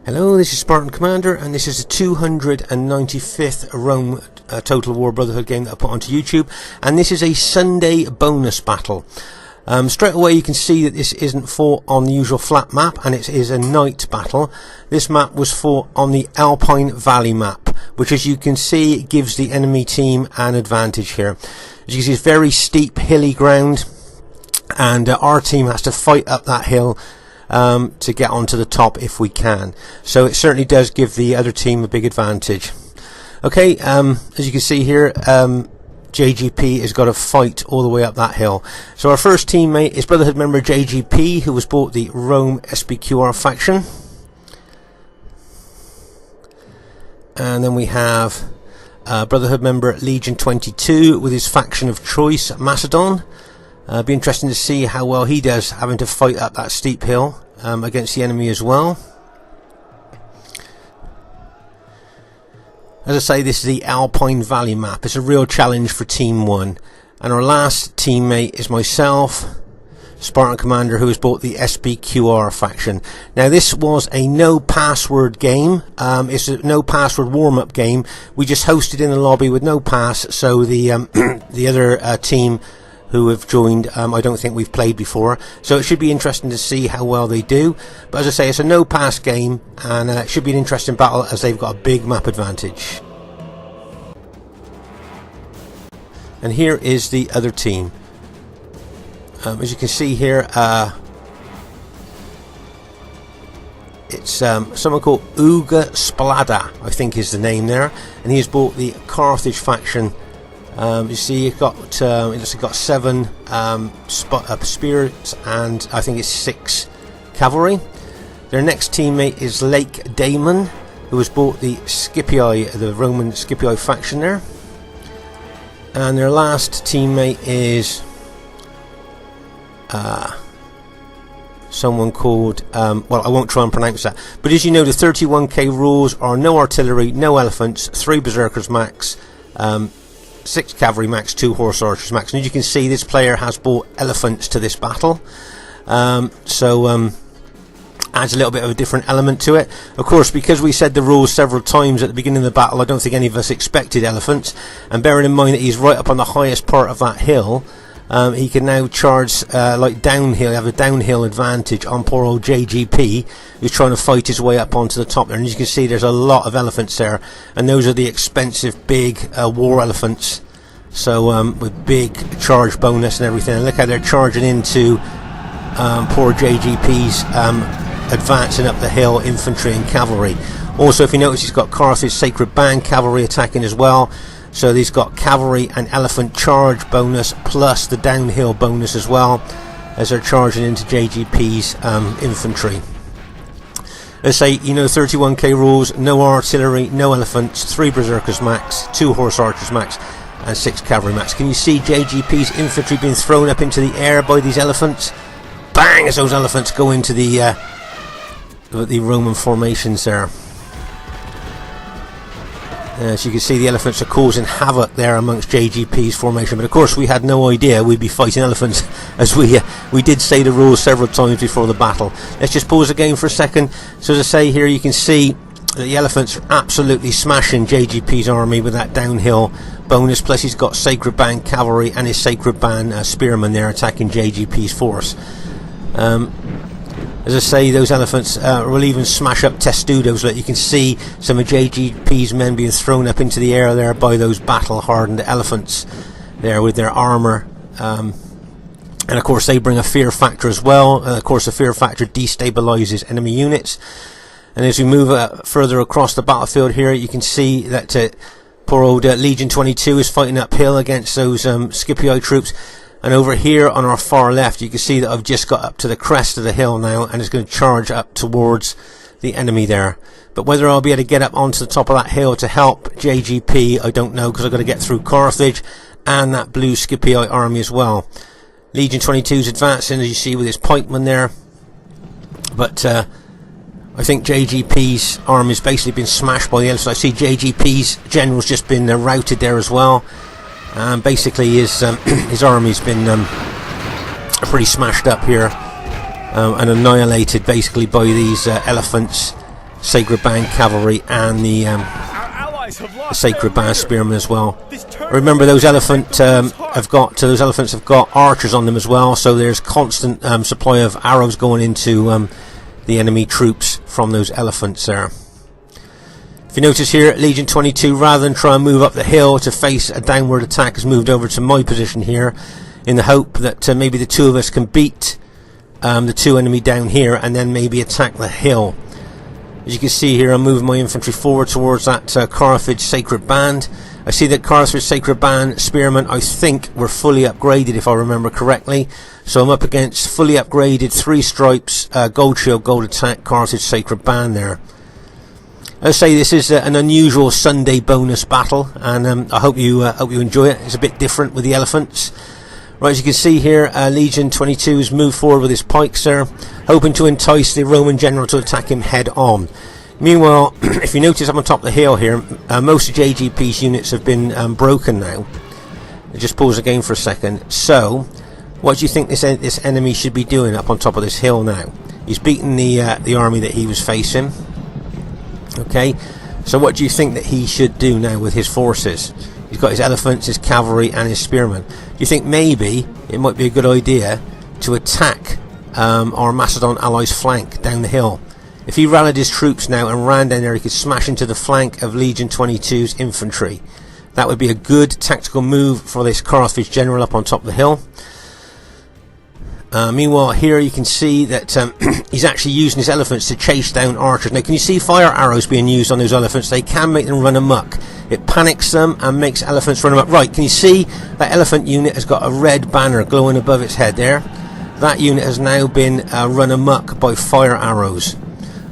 Hello, this is Spartan Commander, and this is the 295th Rome Total War Brotherhood game that I put onto YouTube, and this is a Sunday bonus battle. Straight away you can see that this isn't fought on the usual flat map, and it is a night battle. This map was fought on the Alpine Valley map, which, as you can see, gives the enemy team an advantage here. As you can see, it's very steep, hilly ground, and our team has to fight up that hill to get onto the top if we can. So it certainly does give the other team a big advantage. Okay, as you can see here, JGP has got to fight all the way up that hill. So our first teammate is Brotherhood member JGP, who has bought the Rome SBQR faction. And then we have Brotherhood member Legion 22 with his faction of choice, Macedon. Be interesting to see how well he does, having to fight up that steep hill against the enemy as well. As I say, this is the Alpine Valley map. It's a real challenge for Team 1. And our last teammate is myself, Spartan Commander, who has bought the SBQR faction. Now, this was a no password game. It's a no password warm-up game. We just hosted in the lobby with no pass, so the other team who have joined, I don't think we've played before, so it should be interesting to see how well they do. But as I say, it's a no pass game, and it should be an interesting battle as they've got a big map advantage. And here is the other team. As you can see here, it's someone called Uga Splada, I think is the name there, and he has bought the Carthage faction. You see, it looks like it's got 7 spears and I think it's 6 cavalry. Their next teammate is Lake Damon, who has bought the Scipii, the Roman Scipii faction there. And their last teammate is someone called, well, I won't try and pronounce that. But as you know, the 31k rules are no artillery, no elephants, 3 berserkers max, 6 cavalry max, 2 horse archers max. And as you can see, this player has brought elephants to this battle, so adds a little bit of a different element to it. Of course, because we said the rules several times at the beginning of the battle, I don't think any of us expected elephants, and bearing in mind that he's right up on the highest part of that hill, he can now charge like downhill, have a downhill advantage on poor old JGP, who's trying to fight his way up onto the top there. And as you can see, there's a lot of elephants there, and those are the expensive big war elephants, so with big charge bonus and everything. And look how they're charging into poor JGP's advancing up the hill infantry and cavalry. Also, if you notice, he's got Carthage Sacred Band cavalry attacking as well. So he's got cavalry and elephant charge bonus plus the downhill bonus as well, as they're charging into JGP's infantry. Let's say, you know, 31k rules, no artillery, no elephants, 3 berserkers max, 2 horse archers max, and 6 cavalry max. Can you see JGP's infantry being thrown up into the air by these elephants? Bang, as those elephants go into the Roman formations there. As you can see, the elephants are causing havoc there amongst JGP's formation, but of course we had no idea we'd be fighting elephants, as we did say the rules several times before the battle. Let's just pause the game for a second. So as I say here, you can see that the elephants are absolutely smashing JGP's army with that downhill bonus, plus he's got Sacred Band cavalry and his Sacred Band spearmen there attacking JGP's force. As I say, those elephants will even smash up Testudos. Like you can see some of JGP's men being thrown up into the air there by those battle-hardened elephants there with their armour. And of course they bring a fear factor as well. Of course the fear factor destabilises enemy units. And as we move further across the battlefield here, you can see that poor old Legion 22 is fighting uphill against those Scipii troops. And over here on our far left, you can see that I've just got up to the crest of the hill now, and it's going to charge up towards the enemy there. But whether I'll be able to get up onto the top of that hill to help JGP, I don't know, because I've got to get through Carthage and that blue Scipii army as well. Legion 22 is advancing, as you see, with his pikemen there. But I think JGP's army's basically been smashed by the elephants. I see JGP's general's just been routed there as well. Basically his army's been pretty smashed up here and annihilated basically by these elephants. Sacred Band cavalry and the Sacred Band spearmen as well. Remember, those elephants have got archers on them as well, so there's constant supply of arrows going into the enemy troops from those elephants there. If you notice here, Legion 22, rather than try and move up the hill to face a downward attack, has moved over to my position here in the hope that maybe the two of us can beat the two enemy down here and then maybe attack the hill. As you can see here, I'm moving my infantry forward towards that Carthage Sacred Band. I see that Carthage Sacred Band spearmen, I think, were fully upgraded if I remember correctly. So I'm up against fully upgraded 3 stripes, gold shield, gold attack, Carthage Sacred Band there. As I say, this is an unusual Sunday bonus battle, and I hope you enjoy it. It's a bit different with the elephants. Right, as you can see here, Legion 22 has moved forward with his pikes there, hoping to entice the Roman general to attack him head on. Meanwhile, if you notice up on top of the hill here, most of JGP's units have been broken now. I'll just pause the game for a second. So, what do you think this enemy should be doing up on top of this hill now? He's beaten the army that he was facing. Okay, so what do you think that he should do now with his forces? He's got his elephants, his cavalry and his spearmen. Do you think maybe it might be a good idea to attack our Macedon allies' flank down the hill? If he rallied his troops now and ran down there, he could smash into the flank of Legion 22's infantry. That would be a good tactical move for this Carthage general up on top of the hill. Meanwhile, here you can see that he's actually using his elephants to chase down archers. Now, can you see fire arrows being used on those elephants? They can make them run amok. It panics them and makes elephants run amok. Right, can you see that elephant unit has got a red banner glowing above its head there? That unit has now been run amok by fire arrows.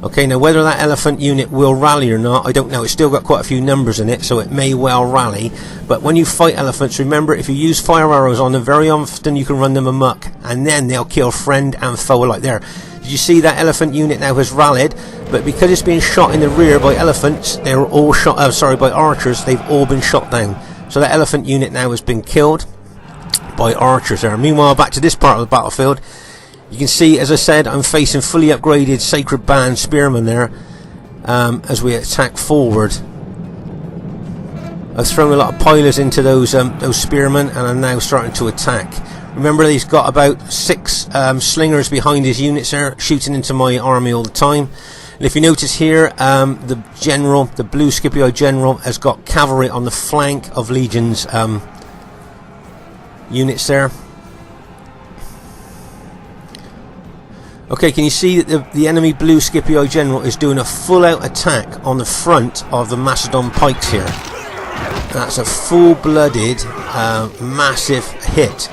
Okay, now whether that elephant unit will rally or not, I don't know. It's still got quite a few numbers in it, so it may well rally. But when you fight elephants, remember, if you use fire arrows on them, very often you can run them amok, and then they'll kill friend and foe alike. There, did you see that elephant unit now has rallied? But because it's being shot in the rear by elephants, they were all shot. By archers, they've all been shot down. So that elephant unit now has been killed by archers there. Meanwhile, back to this part of the battlefield. You can see, as I said, I'm facing fully upgraded Sacred Band spearmen there as we attack forward. I've thrown a lot of pilers into those spearmen, and I'm now starting to attack. Remember, he's got about 6 slingers behind his units there, shooting into my army all the time. And if you notice here, the blue Scipio general has got cavalry on the flank of Legion's units there. Okay, can you see that the enemy blue Scipio general is doing a full-out attack on the front of the Macedon pikes here? That's a full-blooded, massive hit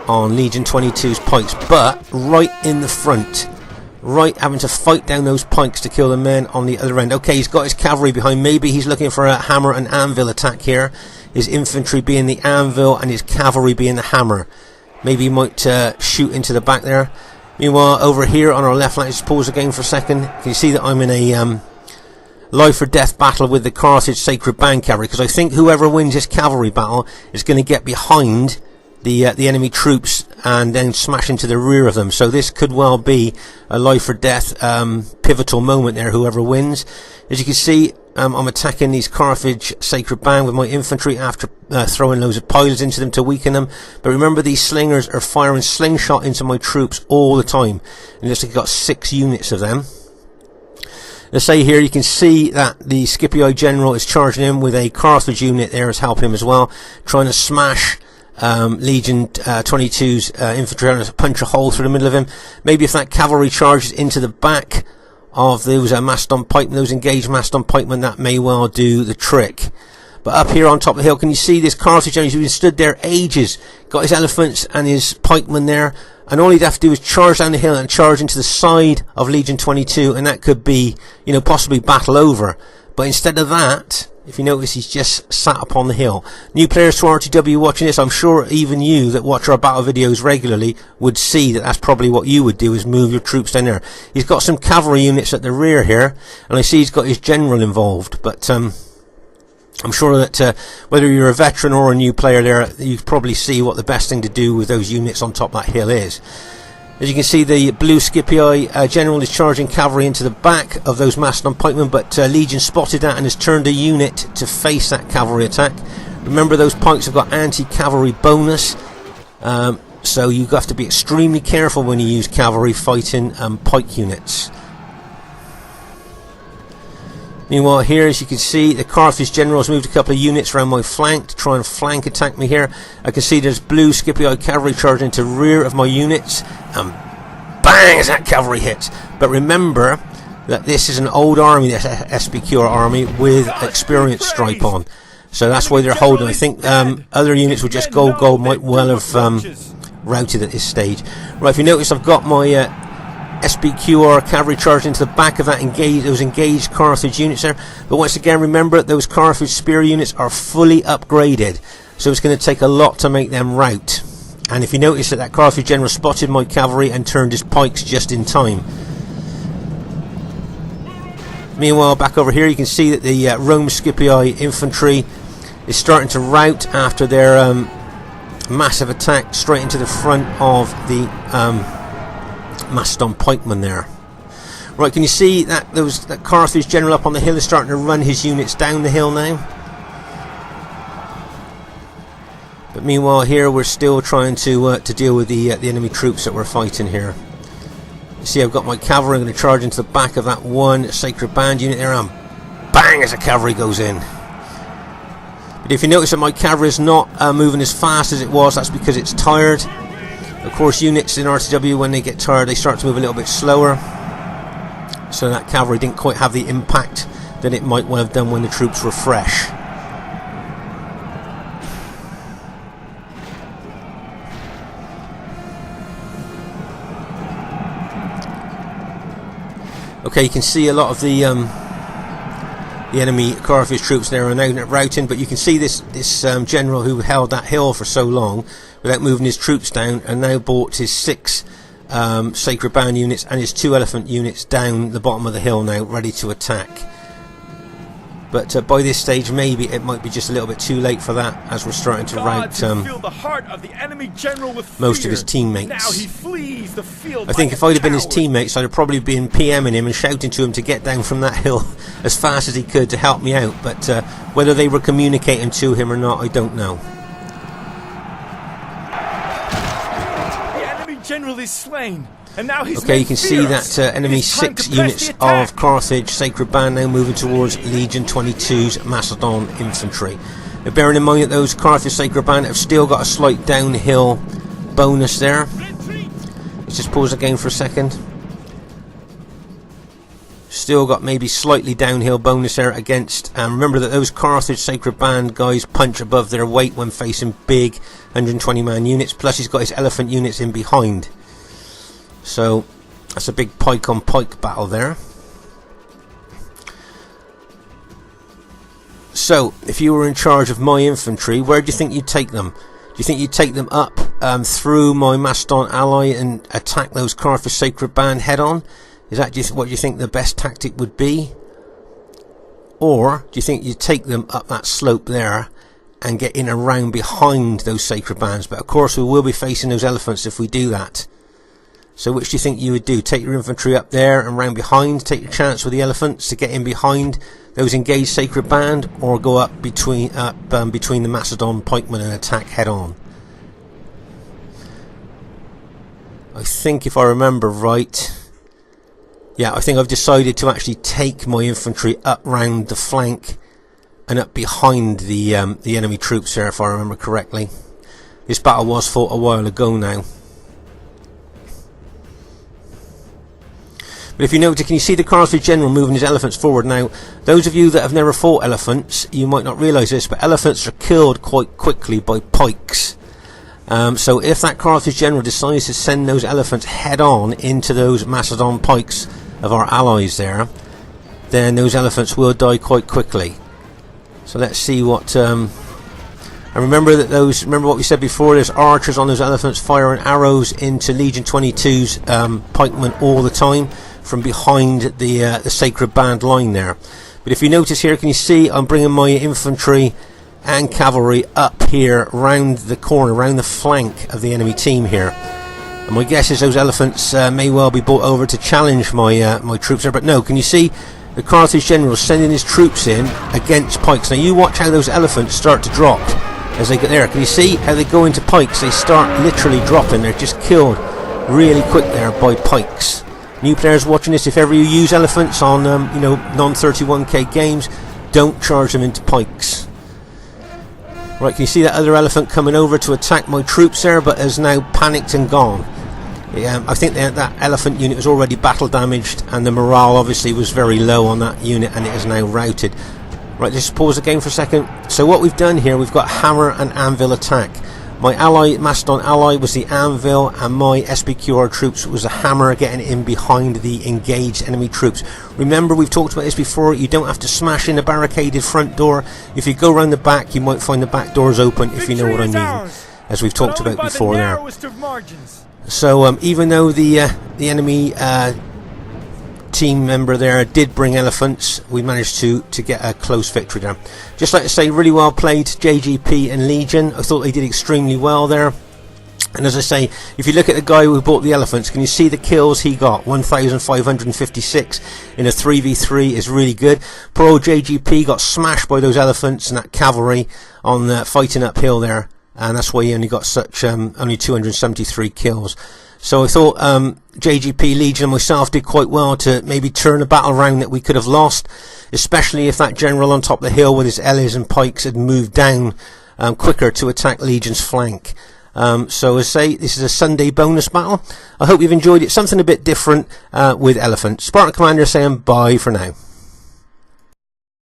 on Legion 22's pikes, but right in the front, right, having to fight down those pikes to kill the men on the other end. Okay, he's got his cavalry behind. Maybe he's looking for a hammer and anvil attack here. His infantry being the anvil and his cavalry being the hammer. Maybe he might shoot into the back there. Meanwhile, over here on our left flank, just pause the game for a second. Can you see that I'm in a life or death battle with the Carthage Sacred Band cavalry? Because I think whoever wins this cavalry battle is going to get behind the enemy troops and then smash into the rear of them. So this could well be a life or death pivotal moment there, whoever wins. As you can see, I'm attacking these Carthage Sacred Band with my infantry after throwing loads of pilers into them to weaken them. But remember, these slingers are firing slingshot into my troops all the time. And it looks like I've got 6 units of them. Let's say here you can see that the Scipio general is charging him with a Carthage unit there is helping him as well, trying to smash Legion 22's infantry, trying to punch a hole through the middle of him. Maybe if that cavalry charges into the back of those Macedon pikemen, those engaged Macedon pikemen, that may well do the trick. But up here on top of the hill, can you see this Carthage general who's been stood there ages, got his elephants and his pikemen there, and all he'd have to do is charge down the hill and charge into the side of Legion 22, and that could be, you know, possibly battle over. But instead of that, if you notice, he's just sat upon the hill. New players to RTW watching this, I'm sure even you that watch our battle videos regularly would see that that's probably what you would do, is move your troops down there. He's got some cavalry units at the rear here, and I see he's got his general involved. But I'm sure that whether you're a veteran or a new player there, you probably see what the best thing to do with those units on top of that hill is. As you can see, the blue Scipii general is charging cavalry into the back of those Macedon pikemen, but Legion spotted that and has turned a unit to face that cavalry attack. Remember, those pikes have got anti-cavalry bonus, so you have to be extremely careful when you use cavalry fighting pike units. Meanwhile, here, as you can see, the Carthage general has moved a couple of units around my flank to try and flank attack me here. I can see there's blue Scipii cavalry charging into rear of my units, and bang as that cavalry hits. But remember that this is an old army, this SBQR army, with experienced stripe on. So that's why they're holding. I think other units with just gold might well have routed at this stage. Right, if you notice, I've got my SBQR cavalry charged into the back of that those engaged Carthage units there. But once again, remember, those Carthage spear units are fully upgraded, so it's going to take a lot to make them rout. And if you notice that Carthage general spotted my cavalry and turned his pikes just in time. Meanwhile, back over here, you can see that the Rome Scipii infantry is starting to rout after their massive attack straight into the front of the Macedon pikemen there. Right, can you see that that Carthage general up on the hill is starting to run his units down the hill now? But meanwhile, here we're still trying to deal with the enemy troops that we're fighting here. You see, I've got my cavalry. I'm going to charge into the back of that one Sacred Band unit there, and bang as the cavalry goes in. But if you notice that my cavalry is not moving as fast as it was, that's because it's tired. Of course, units in RTW, when they get tired, they start to move a little bit slower. So that cavalry didn't quite have the impact that it might well have done when the troops were fresh. Okay, you can see a lot of the enemy Carthage troops there are now routing, but you can see this general who held that hill for so long without moving his troops down, and now brought his 6 Sacred Band units and his 2 elephant units down the bottom of the hill now, ready to attack. But by this stage, maybe it might be just a little bit too late for that, as we're starting to rout most of his teammates. Now he flees the field. I think if I'd have been his teammates, I'd have probably been PMing him and shouting to him to get down from that hill as fast as he could to help me out. But whether they were communicating to him or not, I don't know. The enemy general is slain. And now he's okay, you can see that enemy 6 units of Carthage Sacred Band now moving towards Legion 22's Macedon infantry. Now, bearing in mind that those Carthage Sacred Band have still got a slight downhill bonus there. Let's just pause again for a second. Still got maybe slightly downhill bonus there against. Remember that those Carthage Sacred Band guys punch above their weight when facing big 120-man units. Plus, he's got his elephant units in behind. So that's a big pike on pike battle there. So if you were in charge of my infantry, where do you think you'd take them? Do you think you'd take them up through my Macedon ally and attack those Carthage Sacred Band head on? Is that what you think the best tactic would be? Or do you think you'd take them up that slope there and get in around behind those Sacred Bands? But of course we will be facing those elephants if we do that. So which do you think you would do? Take your infantry up there and round behind, take your chance with the elephants to get in behind those engaged Sacred Band, or go up between the Macedon pikemen and attack head on? I think if I remember right, yeah, I think I've decided to actually take my infantry up round the flank and up behind the enemy troops there, if I remember correctly. This battle was fought a while ago now. But if you notice, can you see the Carthage general moving his elephants forward? Now, those of you that have never fought elephants, you might not realise this, but elephants are killed quite quickly by pikes. So if that Carthage general decides to send those elephants head on into those Macedon pikes of our allies there, then those elephants will die quite quickly. So let's see what... and remember what we said before, there's archers on those elephants firing arrows into Legion 22's pikemen all the time from behind the Sacred Band line there. But if you notice here, can you see I'm bringing my infantry and cavalry up here round the corner, round the flank of the enemy team here. And my guess is those elephants may well be brought over to challenge my my troops there. But no, can you see the Carthage general sending his troops in against pikes? Now you watch how those elephants start to drop as they get there. Can you see how they go into pikes? They start literally dropping. They're just killed really quick there by pikes. New players watching this, if ever you use elephants on you know, non-31k games, don't charge them into pikes. Right, can you see that other elephant coming over to attack my troops there, but has now panicked and gone. I think that elephant unit was already battle damaged, and the morale obviously was very low on that unit, and it is now routed. Right, just pause the game for a second. So what we've done here, we've got hammer and anvil attack. My ally, Macedon ally, was the anvil, and my SBQR troops was a hammer, getting in behind the engaged enemy troops. Remember, we've talked about this before, you don't have to smash in a barricaded front door. If you go around the back, you might find the back doors open, if you know what I mean, as we've talked about before there. So even though the enemy team member there did bring elephants, we managed to get a close victory there. Just like to say, really well played JGP and Legion. I thought they did extremely well there. And as I say, if you look at the guy who bought the elephants, can you see the kills he got? 1,556 in a 3v3 is really good. Poor old JGP got smashed by those elephants and that cavalry on fighting uphill there, and that's why he only got such only 273 kills. So I thought JGP, Legion and myself did quite well to maybe turn a battle round that we could have lost, especially if that general on top of the hill with his Ellis and pikes had moved down quicker to attack Legion's flank. So as I say, this is a Sunday bonus battle. I hope you've enjoyed it. Something a bit different with elephants. Spartan Commander saying bye for now.